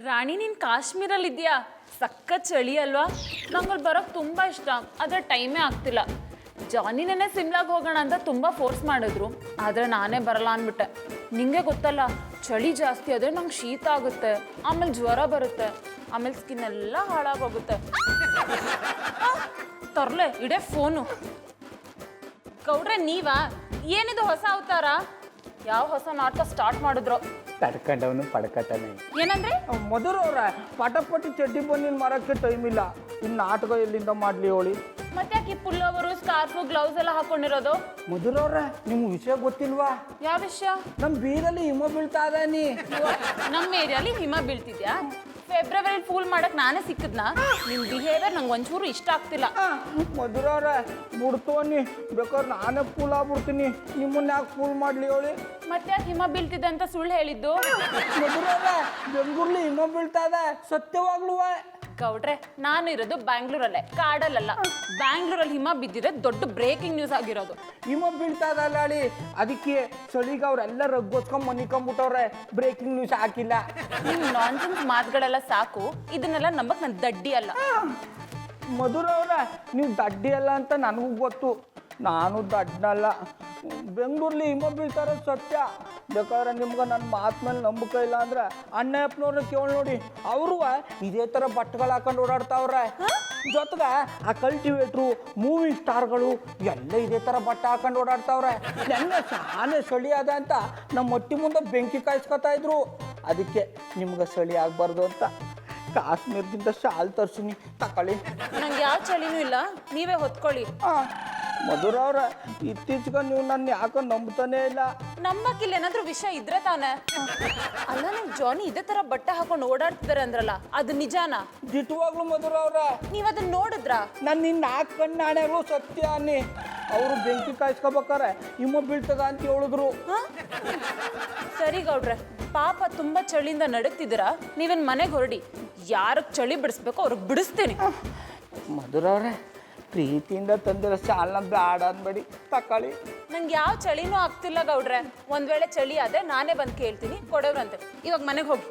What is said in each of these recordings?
ರಾಣಿ ನೀನು ಕಾಶ್ಮೀರಲ್ಲಿ ಇದೆಯಾ? ಸಖತ್ ಚಳಿ ಅಲ್ವಾ? ನಂಗಲ್ಲಿ ಬರೋಕ್ಕೆ ತುಂಬ ಇಷ್ಟ, ಆದರೆ ಟೈಮೇ ಆಗ್ತಿಲ್ಲ. ಜಾನಿ ನೆನೆ ಸಿಮ್ಲಾಗೆ ಹೋಗೋಣ ಅಂತ ತುಂಬ ಫೋರ್ಸ್ ಮಾಡಿದ್ರು, ಆದರೆ ನಾನೇ ಬರಲ್ಲ ಅಂದ್ಬಿಟ್ಟೆ. ನಿಂಗೆ ಗೊತ್ತಲ್ಲ, ಚಳಿ ಜಾಸ್ತಿ ಆದರೆ ನಂಗೆ ಶೀತ ಆಗುತ್ತೆ, ಆಮೇಲೆ ಜ್ವರ ಬರುತ್ತೆ, ಆಮೇಲೆ ಸ್ಕಿನ್ ಎಲ್ಲ ಹಾಳಾಗೋಗುತ್ತೆ. ತರ್ಲೆ ಇಡೇ ಫೋನು. ಗೌಡ್ರೆ ನೀವಾ? ಏನಿದು ಹೊಸ ಅವತಾರ? ಯಾವ ಹೊಸ ನಾಟಕ ಸ್ಟಾರ್ಟ್ ಮಾಡಿದ್ರು? ತಡ್ಕೊಂಡವನು ಪಡ್ಕತಾನೆ. ಏನಂದ್ರೆ? ಮಧುರವ್ರ ಪಟಪಟಿ ಚಡ್ಡಿ ಬಂದಿನ ಮಾರಕ್ಕೆ ಟೈಮ್ ಇಲ್ಲ. ಇನ್ನು ನಾಟಕ ಎಲ್ಲಿಂದ ಮಾಡ್ಲಿ ಹೇಳಿ? ಮತ್ತೆ ಯಾಕೆ ಪುಲ್ಲೋವರು, ಸ್ಕಾರ್ಫು, ಗ್ಲೌಸ್ ಎಲ್ಲ ಹಾಕೊಂಡಿರೋದು? ಮಧುರವ್ರ ನಿಮ್ಗೆ ವಿಷಯ ಗೊತ್ತಿಲ್ವಾ? ಯಾವ ವಿಷಯ? ನಮ್ಮ ಬೀರಲ್ಲಿ ಹಿಮ ಬೀಳ್ತಾ ಇದಾನಿ. ನಮ್ಮ ಏರಿಯಾಲಿ ಹಿಮ ಬೀಳ್ತಿದ್ಯಾ? ಫೆಬ್ರವರಿ ಫೂಲ್ ಮಾಡಕ್ ನಾನೇ ಸಿಕ್ಕದ್ನಾ? ನಿಮ್ ಬಿಹೇವಿಯರ್ ನಂಗೆ ಒಂಚೂರು ಇಷ್ಟ ಆಗ್ತಿಲ್ಲ. ಮಧುರವ್ರ ಬಿಡ್ತೋನಿ, ಬೇಕಾದ್ರೆ ನಾನೇ ಫೂಲ್ ಆಗ್ಬಿಡ್ತೀನಿ. ನಿಮ್ಮನ್ನ ಯಾಕೆ ಫೂಲ್ ಮಾಡ್ಲಿ ಹೇಳಿ? ಮತ್ತೆ ಯಾಕೆ ಹಿಮ ಬೀಳ್ತಿದೆ ಅಂತ ಸುಳ್ಳು ಹೇಳಿದ್ದು? ಮಧುರವ್ರ ಬೆಂಗಳೂರಲ್ಲಿ ಹಿಮ ಬೀಳ್ತಾ ಇದೆ, ಸತ್ಯವಾಗ್ಲೂ. ಗೌಡ್ರೆ ನಾನು ಇರೋದು ಬ್ಯಾಂಗ್ಳೂರಲ್ಲೇ, ಕಾಡಲ್ಲ. ಬ್ಯಾಂಗ್ಳೂರಲ್ಲಿ ಹಿಮ ಬಿದ್ದಿದೆ ದೊಡ್ಡ ಬ್ರೇಕಿಂಗ್ ನ್ಯೂಸ್ ಆಗಿರೋದು. ಹಿಮ ಬೀಳ್ತಾ ಇದಲ್ಲ ಹೇಳಿ, ಅದಕ್ಕೆ ಚಳಿಗೆ ಅವ್ರೆಲ್ಲ ರಗ್ಗೋಸ್ಕೊಂಡ್ ಮನಿಕೊಂಡ್ಬಿಟ್ಟವ್ರೆ. ಬ್ರೇಕಿಂಗ್ ನ್ಯೂಸ್ ಹಾಕಿಲ್ಲ. ನಿಮ್ ನಾನ್ಸೆನ್ಸ್ ಮಾತುಗಳೆಲ್ಲ ಸಾಕು, ಇದನ್ನೆಲ್ಲ ನಂಬಕ್ ನಾನು ದಡ್ಡಿ ಅಲ್ಲ. ಮಧುರವ್ರ ನೀವು ದಡ್ಡಿ ಅಲ್ಲ ಅಂತ ನನಗೂ ಗೊತ್ತು, ನಾನು ದಡ್ಡನಲ್ಲ. ಬೆಂಗಳೂರಲ್ಲಿ ಹಿಮ ಬೀಳ್ತಾರ ಸತ್ಯ. ಬೇಕಾದ್ರೆ ನಿಮ್ಗೆ ನನ್ನ ಮಾತು ಮೇಲೆ ನಂಬಿಕೆ ಇಲ್ಲ ಅಂದ್ರೆ ಅಣ್ಣಪ್ಪನವ್ರನ್ನ ಕೇಳಿ ನೋಡಿ, ಅವರು ಇದೇ ಥರ ಬಟ್ಟೆಗಳು ಹಾಕೊಂಡು ಓಡಾಡ್ತಾವ್ರೆ. ಜೊತೆಗೆ ಆ ಕಲ್ಟಿವೇಟ್ರು, ಮೂವಿ ಸ್ಟಾರ್ಗಳು ಎಲ್ಲ ಇದೇ ಥರ ಬಟ್ಟೆ ಹಾಕೊಂಡು ಓಡಾಡ್ತಾವ್ರೆ. ನೆನ್ನೆ ಶಾನೆ ಚಳಿ ಅದ ಅಂತ ನಮ್ಮ ಹೊಟ್ಟಿ ಮುಂದೆ ಬೆಂಕಿ ಕಾಯಿಸ್ಕೊತಾ ಇದ್ರು. ಅದಕ್ಕೆ ನಿಮ್ಗೆ ಚಳಿ ಆಗಬಾರ್ದು ಅಂತ ಕಾಶ್ಮೀರದಿಂದ ಶಾಲ್ ತರ್ಸಿನಿ, ತಕೊಳ್ಳಿ. ನಂಗೆ ಯಾವ ಚಳಿನೂ ಇಲ್ಲ, ನೀವೇ ಹೊತ್ಕೊಳ್ಳಿ. ಮಧುರವ್ರ ಇತ್ತೀಚೆಗೆ ನೀವು ನನ್ನ ಯಾಕೆ ನಂಬ್ತಾನೆ ಇಲ್ಲ? ನಂಬಕ್ಕಿಲ್ಲ, ಏನಾದ್ರೂ ವಿಷಯ ಇದ್ರೆ ತಾನೆ. ಅಲ್ಲ ನೀವು ಜಾನಿ ಇದೇ ತರ ಬಟ್ಟೆ ಹಾಕೊಂಡು ಓಡಾಡ್ತಿದ್ದಾರೆ ಅಂದ್ರಲ್ಲ, ಅದು ನಿಜಾನಾ? ದಿಟ್ಟವಾಗ್ಲು ಮಧುರವ್ರ, ನೀವ್ ಅದನ್ನ ನೋಡಿದ್ರಾ? ನಾನು ನಿನ್ನ 4 ಕಣ್ಣು ನಾಣ್ಯಾರು ಸತ್ಯ ಅನ್ನಿ. ಅವರು ಬೆಂಕಿ ಕಾಯಿಸ್ಕೋಬೇಕಾರೆ ಹಿಮ ಬೀಳ್ತದ ಅಂತ ಹೇಳಿದ್ರು. ಸರಿ ಗೌಡ್ರೆ, ಪಾಪ ತುಂಬಾ ಚಳಿಯಿಂದ ನಡುಗ್ತಿದ್ದೀರಾ, ನೀವೇನ್ ಮನೆಗೆ ಹೊರಡಿ. ಯಾರಿಗೆ ಚಳಿ ಬಿಡಿಸ್ಬೇಕೋ ಅವ್ರಿಗೆ ಬಿಡಿಸ್ತೀನಿ. ಮಧುರವ್ರೆ ಪ್ರೀತಿಯಿಂದ ತಂದಿರೋ ಶಾಲ್ನ ಬೇಡ ಅನ್ಬೇಡಿ, ತಕೊಳ್ಳಿ. ನಂಗೆ ಯಾವ ಚಳಿನೂ ಆಗ್ತಿಲ್ಲ ಗೌಡ್ರೆ. ಒಂದ್ ವೇಳೆ ಚಳಿ ಆದ್ರೆ ನಾನೇ ಬಂದು ಕೇಳ್ತೀನಿ, ಕೊಡೋರಂತೆ. ಇವಾಗ ಮನೆಗೆ ಹೋಗಿ.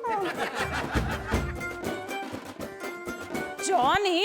ಜಾನಿ